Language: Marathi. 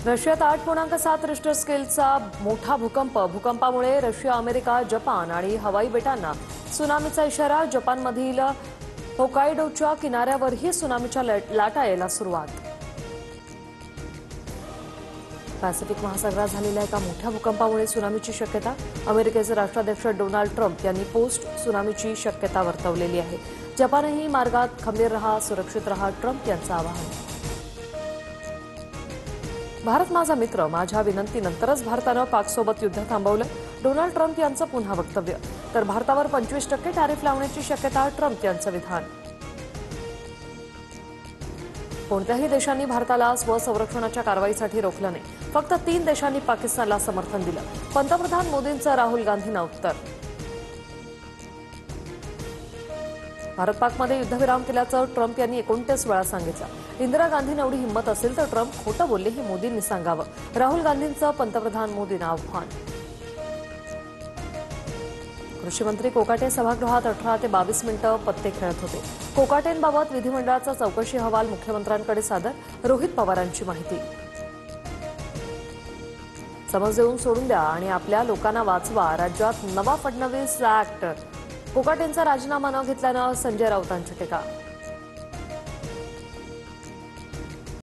रशियात 8.7 रिश्टर स्केलचा मोठा भूकंपामुळे रशिया, अमेरिका, जपान आणि हवाई बेटांना सुनामीचा इशारा. जपानमधील होकायडोच्या किनाऱ्यावरही सुनामीच्या लाटा यायला सुरुवात. पॅसिफिक महासागरात झालेल्या एका मोठ्या भूकंपामुळे सुनामीची शक्यता. अमेरिकेचे राष्ट्राध्यक्ष डोनाल्ड ट्रम्प यांनी पोस्ट सुनामीची शक्यता वर्तवलेली आहे. जपानही मार्गात खंबीर रहा, सुरक्षित रहा, ट्रम्प यांचं आवाहन. भारत माझा मित्र, माझ्या विनंतीनंतरच भारतानं पाकसोबत युद्ध थांबवलं. डोनाल्ड ट्रम्प यांचं पुन्हा वक्तव्य. तर भारतावर 25% टॅरिफ लावण्याची शक्यता, ट्रम्प यांचं विधान. कोणत्याही देशांनी भारताला स्वसंरक्षणाच्या कारवाईसाठी रोखलं नाही. फक्त 3 देशांनी पाकिस्तानला समर्थन दिलं. पंतप्रधान मोदींचं राहुल गांधींना उत्तर. भारत पाकमध्ये युद्धविराम केल्याचं ट्रम्प यांनी 29 वेळा सांगितलं. इंदिरा गांधींना एवढी हिंमत असेल तर ट्रम्प खोटं बोलले हे मोदींनी सांगावं. राहुल गांधींचं पंतप्रधान मोदींना आव्हान. कृषी मंत्री कोकाटे सभागृहात 18 ते 22 मिनिटं पत्ते खेळत होते. कोकाटेंबाबत विधिमंडळाचा चौकशी अहवाल मुख्यमंत्र्यांकडे सादर. रोहित पवारांची माहिती. समज देऊन सोडून द्या आणि आपल्या लोकांना वाचवा. राज्यात नवा फडणवीस ऍक्ट. कोकाटेंचा राजीनामा न घेतल्यानं संजय राऊतांची टीका.